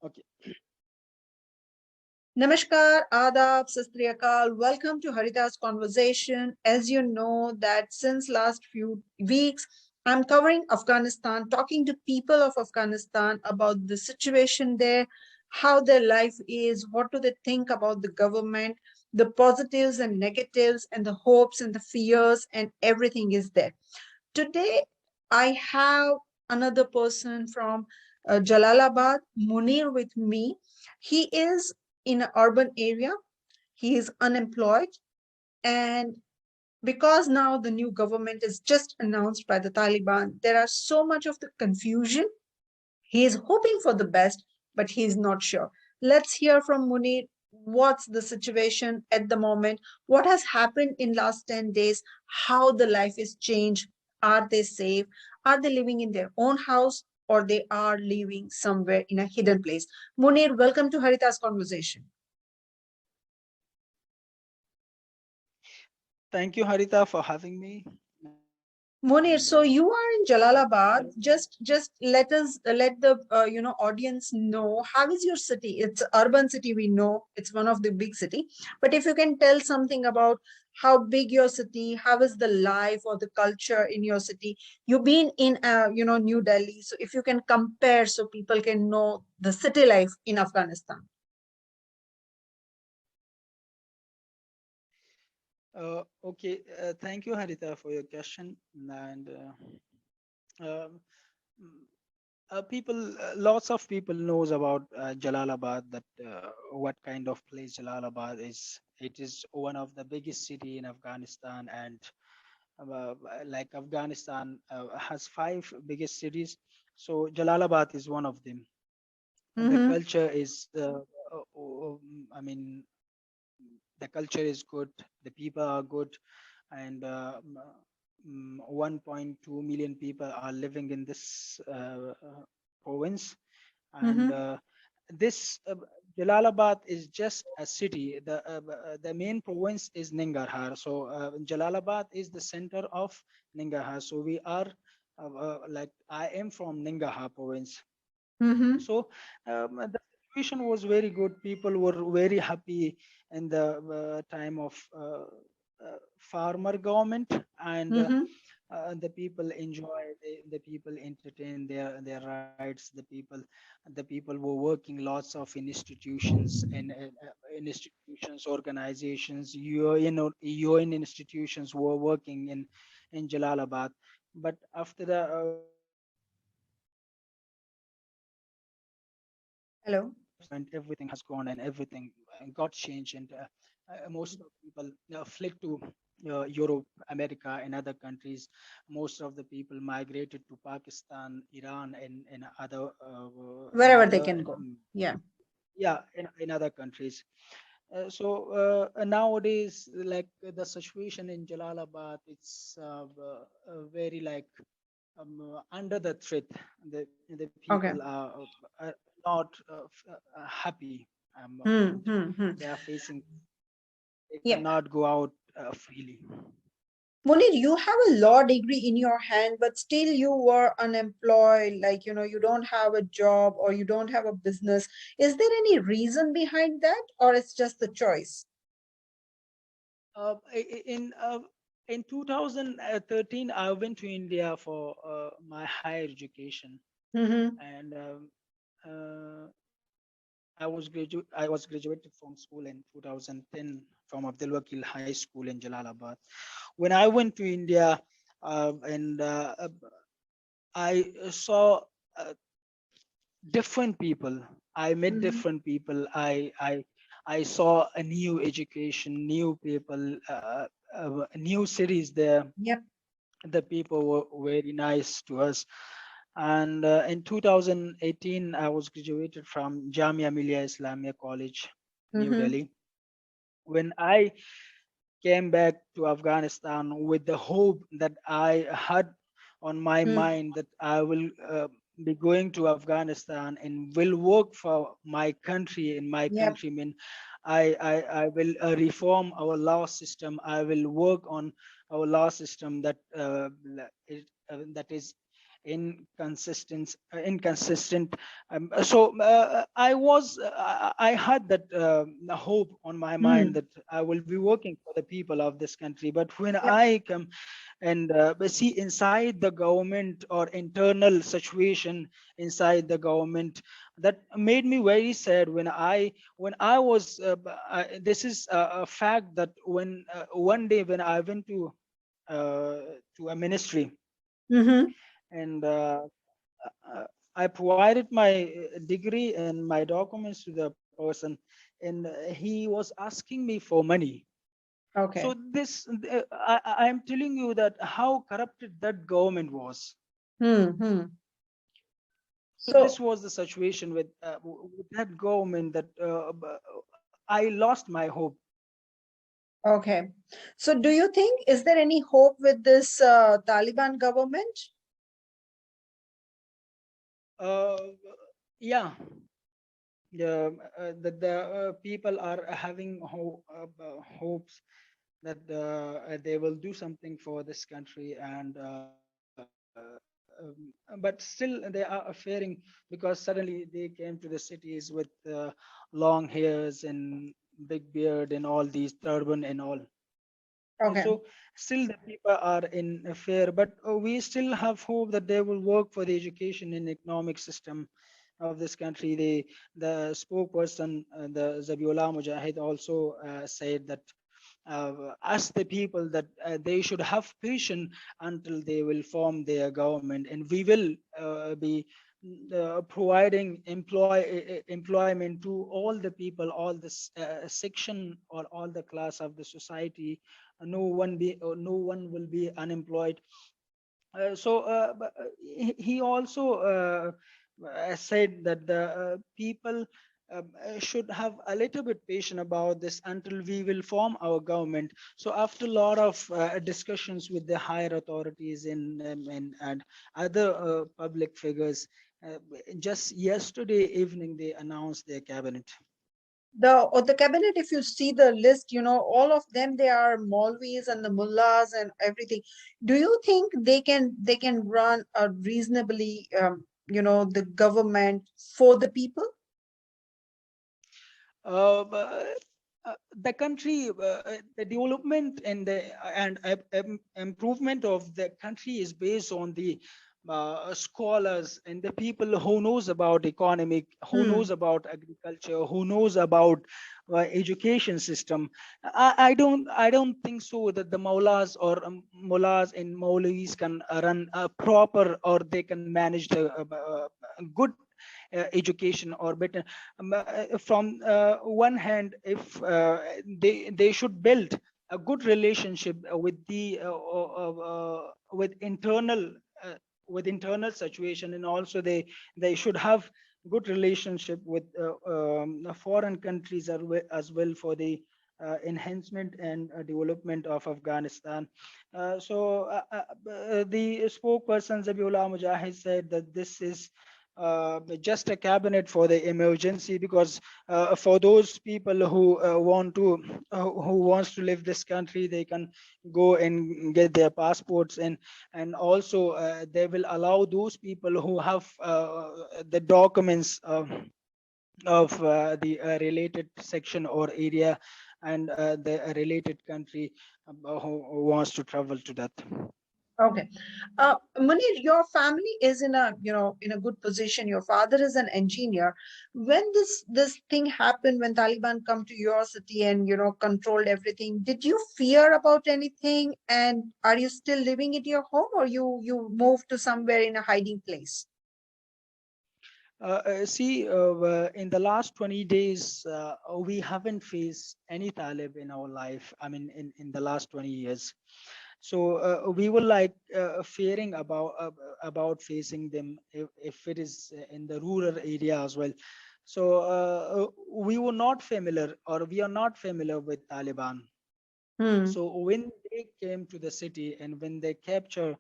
Okay. Namaskar, Adab, Sastriyakal. Welcome to Harita's conversation. As you know that since last few weeks, I'm covering Afghanistan, talking to people of Afghanistan about the situation there, how their life is, what do they think about the government, the positives and negatives, and the hopes and the fears, and everything is there. Today, I have another person from Jalalabad, Munir, with me. He is in an urban area. He is unemployed. And because now the new government is just announced by the Taliban, there are so much of the confusion. He is hoping for the best, but he is not sure. Let's hear from Munir. What's the situation at the moment? What has happened in last 10 days? How the life is changed? Are they safe? Are they living in their own house or they are living somewhere in a hidden place? Munir, welcome to Harita's conversation. Thank you, Harita, for having me. And Munir, so you are in Jalalabad. Just let us let the audience know how is your city. It's an urban city. We know it's one of the big city. But if you can tell something about how big your city, how is the life or the culture in your city. You've been in New Delhi, so if you can compare, so people can know the city life in Afghanistan. Okay, thank you, Harita, for your question. And um, mm, lots of people knows about Jalalabad, that what kind of place Jalalabad is. It is one of the biggest city in Afghanistan, and like Afghanistan has five biggest cities, so Jalalabad is one of them. The Mm-hmm. culture is, I mean, the culture is good, the people are good, and 1.2 million people are living in this province. And Mm-hmm. this Jalalabad is just a city. The main province is Nangarhar. So Jalalabad is the center of Nangarhar. So we are like I am from Nangarhar province. Mm-hmm. So the situation was very good. People were very happy in the time of farmer government, and Mm-hmm. the people enjoy, the people entertain their rights. The people were working lots of institutions and institutions, organizations, UN institutions were working in Jalalabad. But after the Hello. and everything has gone and everything got changed, and most of people fled to Europe, America, and other countries. Most of the people migrated to Pakistan, Iran, and other Wherever they can go. Yeah. yeah, in other countries. So nowadays, like the situation in Jalalabad, it's very like under the threat. The Okay. people are not happy. Hmm. They are facing. They Yeah. cannot go out freely. Munir, you have a law degree in your hand, but still you were unemployed, like, you don't have a job or you don't have a business. Is there any reason behind that, or it's just the choice? Uh, i- in uh, in 2013, I went to India for my higher education, Mm-hmm. and I was graduated from school in 2010 from Abdul Wakil High School in Jalalabad. When I went to India, and I saw uh, different people. I met Mm-hmm. different people. I saw a new education, new people, new cities there. Yep. The people were very nice to us. And in 2018, I was graduated from Jamia Millia Islamia College, New Mm-hmm. Delhi. When I came back to Afghanistan with the hope that I had on my mind that I will be going to Afghanistan and will work for my country and my Yep. countrymen. I will reform our law system. I will work on our law system that that is inconsistent. I had that hope on my mind Hmm. that I will be working for the people of this country. But when Yep. I come and see inside the government or internal situation inside the government, that made me very sad when I was this is a fact that when one day when I went uh, to a ministry, Mm-hmm. and uh, I provided my degree and my documents to the person, and he was asking me for money. So Okay. I am telling you that how corrupted that government was. Hmm. So this So, was the situation with that government, that I lost my hope. okay. So, do you think, is there any hope with this Taliban government? Uh, yeah, the people are having hopes that they will do something for this country, and but still they are fearing, because suddenly they came to the cities with long hairs and big beard and all these turban and all. Okay. So still the people are in fear, but we still have hope that they will work for the education and economic system of this country. The spokesperson, the Zabiullah Mujahid, also said that ask the people that they should have patience until they will form their government, and we will be providing employment to all the people, all this section or all the class of the society. No one will be unemployed. He also said that the people should have a little bit patient about this until we will form our government. So after a lot of discussions with the higher authorities and other public figures, uh, just yesterday evening they announced their cabinet. The cabinet, if you see the list, all of them, they are Maulvis and the mullahs and everything. Do you think they can run a reasonably, the government for the people? The country, the development and improvement of the country is based on the scholars and the people who knows about economic, who knows Hmm. about agriculture, who knows about education system. I don't think so that the mullahs or mullahs and maulvis can run a proper, or they can manage the good education or better. From one hand, if they should build a good relationship with uh, internal situation, and also they should have good relationship with foreign countries as well for the enhancement and development of Afghanistan. The spokesperson Zabiullah Mujahid said that this is just a cabinet for the emergency, because for those people who wants to live this country, they can go and get their passports, and also they will allow those people who have the documents of the related section or area, and the related country, who wants to travel to that. Okay. Munir, your family is in a good position. Your father is an engineer. When this thing happened, when Taliban come to your city and controlled everything, did you fear about anything? And are you still living at your home, or you moved to somewhere in a hiding place? In the last 20 days, we haven't faced any Talib in our life. I mean, in the last 20 years. So we were like fearing about facing them if it is in the rural area as well. So we were not familiar, or we are not familiar with Taliban. Hmm. So when they came to the city and when they capture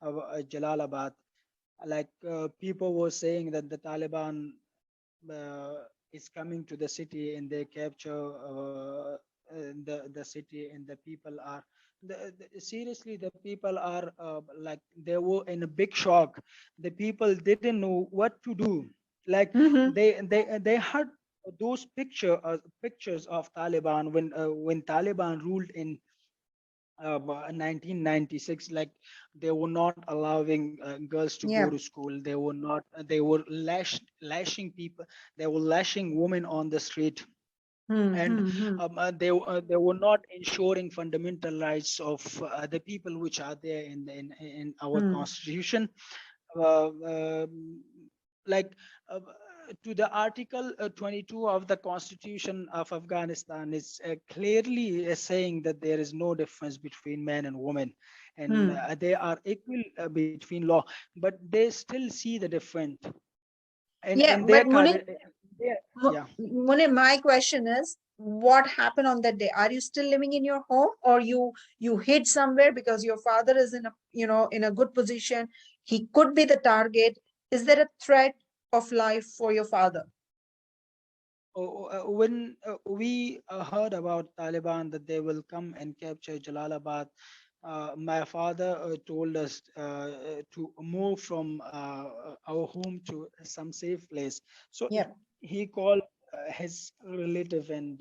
Jalalabad, like people were saying that the Taliban is coming to the city and they capture the city, and the people are Seriously, the people are like they were in a big shock. The people didn't know what to do. Like Mm-hmm. they had those pictures of Taliban when Taliban ruled in 1996. Like they were not allowing girls to go Yeah. to school. They were not. They were lashing people. They were lashing women on the street, and Mm-hmm. they were not ensuring fundamental rights of the people which are there in our Mm. constitution. uh, um, like uh, to the article 22 of the constitution of Afghanistan is clearly saying that there is no difference between men and women, and Mm. they are equal between law, but they still see the different Yeah, in but Munir, their yeah. Munir, my question is, what happened on that day? Are you still living in your home, or you hid somewhere because your father is in a in a good position? He could be the target. Is there a threat of life for your father? When we heard about Taliban that they will come and capture Jalalabad, my father told us to move from our home to some safe place. So Yeah. he called his relative, and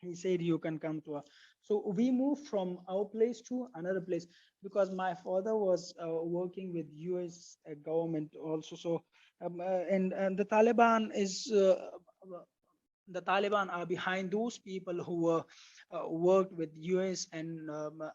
he said you can come to us. So we moved from our place to another place because my father was working with US government also. So and the Taliban are behind those people who were worked with US and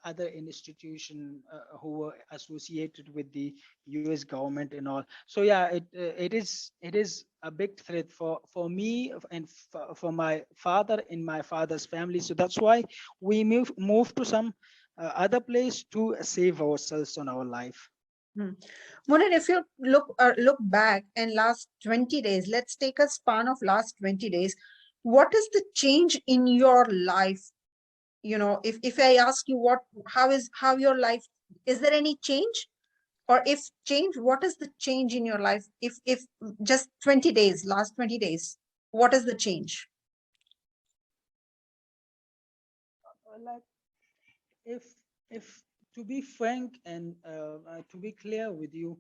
other institution who were associated with the US government and all. So yeah, it is a big threat for me and for my father in my father's family. So that's why we move to some other place to save ourselves on our life. Hmm. Munir, if you look back and last 20 days, let's take a span of last 20 days. What is the change in your life? If I ask you how your life, is there any change? Or if change, what is the change in your life? If just 20 days, last 20 days, what is the change? Like if if to be frank and to be clear with you,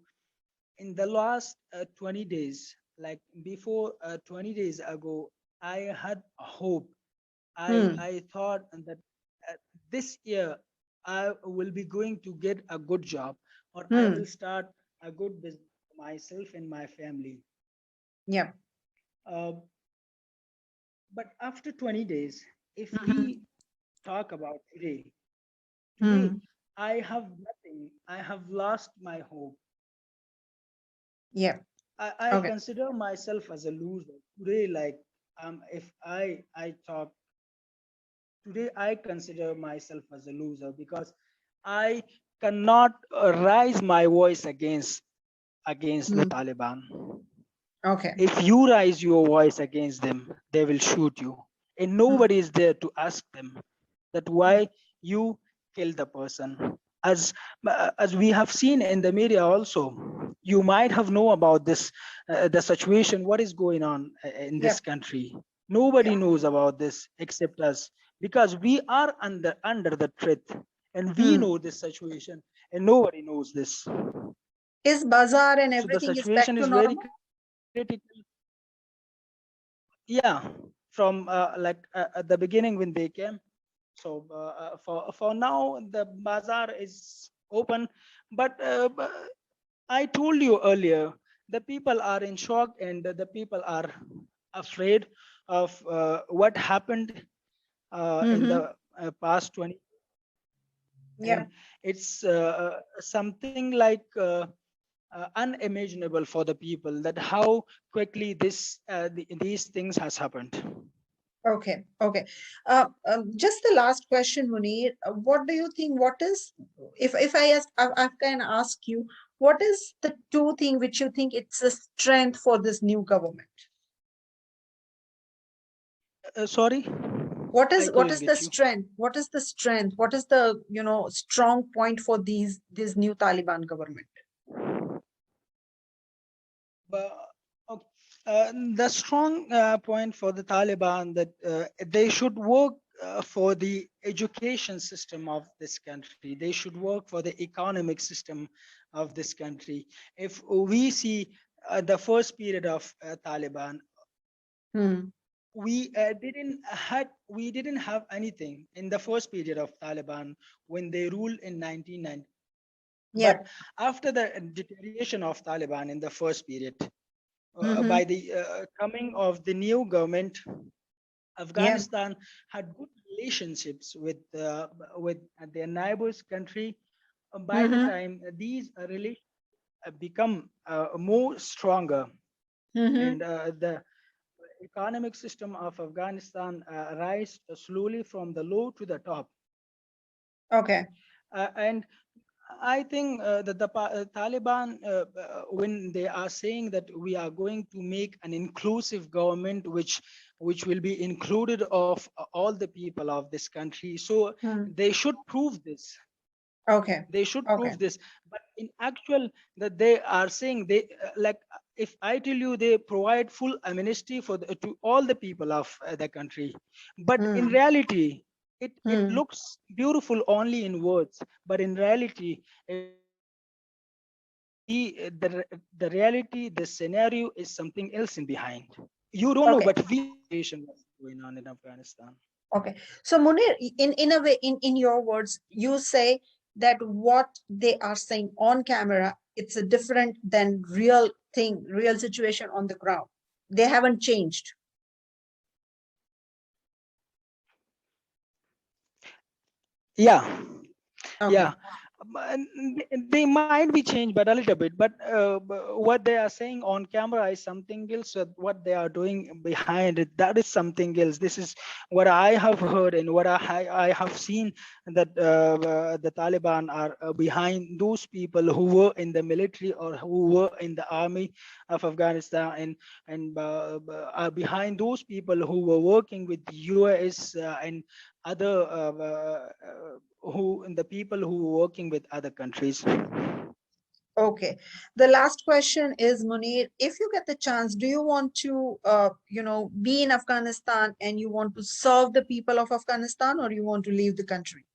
in the last 20 days, like before 20 days ago, I had hope. Hmm. I thought that this year I will be going to get a good job, or I will Hmm. start a good business for myself and my family. Yeah. uh, but after 20 days, if Mhm. we talk about today Hmm. I have nothing. I have lost my hope. Yeah. I Okay. consider myself as a loser today. Like if I talk today, I consider myself as a loser because I cannot raise my voice against the Hmm. Taliban. Okay. If you raise your voice against them, they will shoot you, and Hmm. nobody is there to ask them that why you kill the person. As we have seen in the media also, you might have know about this the situation what is going on in Yeah. this country. Yeah. Nobody knows about this except us, because we are under the threat, and we Hmm. know this situation, and nobody knows this. Is bazaar and So the everything is back situation to is very normal? critical. Yeah, from at the beginning when they came. So for now, the bazaar is open, but I told you earlier, the people are in shock, and the people are afraid of what happened in Mm-hmm. the past 20, Yeah. and it's something like unimaginable for the people that how quickly these things has happened. Okay. Okay. Just the last question, Munir. What do you think? What is, if I can ask you, what is the two thing which you think it's a strength for this new government? Sorry, I What couldn't is the get you. strength? What is the strength? What is the strong point for this new Taliban government? But okay. The strong point for the Taliban that they should work for the education system of this country. They should work for the economic system of this country. If we see the first period of Taliban, Hmm. we didn't have anything in the first period of Taliban when they ruled in 1990. Yeah. But after the deterioration of Taliban in the first period, Mm-hmm. by the coming of the new government, Yeah. Afghanistan had good relationships with their neighbors country. By the Mm-hmm. time these relations become more stronger, Mm-hmm. and the economic system of Afghanistan rise slowly from the low to the top. Okay. And I think that the Taliban, when they are saying that we are going to make an inclusive government, which will be included of all the people of this country, so Hmm. they should prove this. Okay. They should Okay. prove this. But in actual, that they are saying they like, if I tell you they provide full amnesty for to all the people of the country, but in Hmm. reality, it Hmm. looks beautiful only in words, but in reality, if we see the reality, the scenario is something else in behind. You don't know, Okay. but we situation what's going on in Afghanistan. Okay. So Munir, in a way, in your words, you say that what they are saying on camera, it's a different than real thing, real situation on the ground. They haven't changed. Yeah. Okay. Yeah, they might be changed, but a little bit. But what they are saying on camera is something else. What they are doing behind it, that is something else. This is what I have heard and what I have seen, that the Taliban are behind those people who were in the military or who were in the army of Afghanistan, and are behind those people who were working with the US and other who the people who are working with other countries. Okay. The last question is, Munir, if you get the chance, do you want to, be in Afghanistan and you want to serve the people of Afghanistan, or you want to leave the country?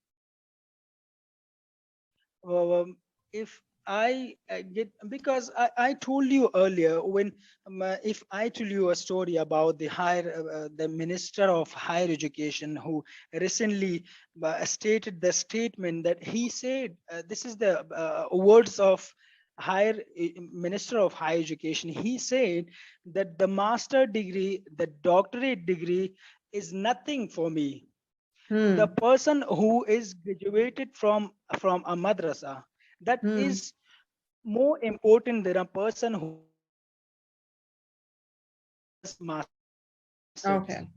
If I get, because I told you earlier, when if I tell you a story about the minister of higher education who recently stated the statement that he said, this is the words of minister of higher education. He said that the master degree, the doctorate degree is nothing for me. The Hmm. person who is graduated from a madrasa, that Hmm. is more important than a person who has master degree.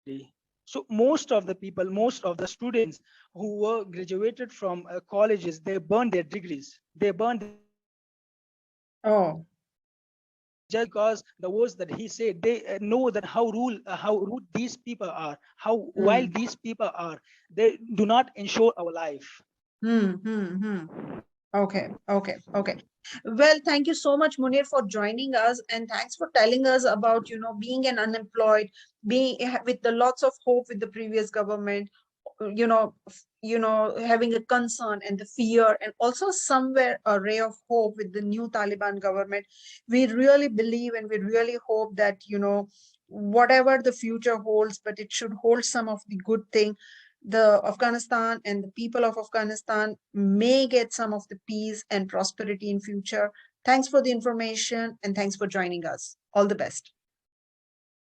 Okay. So most of the people, most of the students who were graduated from colleges, they burn their degrees, they burn their certificates, just Oh. because the words that he said, they know that how rude these people are, how wild Hmm. these people are. They do not ensure our life. Hmm. Hmm. Hmm. Okay, okay, okay. Well, thank you so much, Munir, for joining us, and thanks for telling us about, being an unemployed, being with the lots of hope with the previous government, having a concern and the fear, and also somewhere a ray of hope with the new Taliban government. We really believe and we really hope that, whatever the future holds, but it should hold some of the good thing. The Afghanistan and the people of Afghanistan may get some of the peace and prosperity in future. Thanks for the information and thanks for joining us. All the best.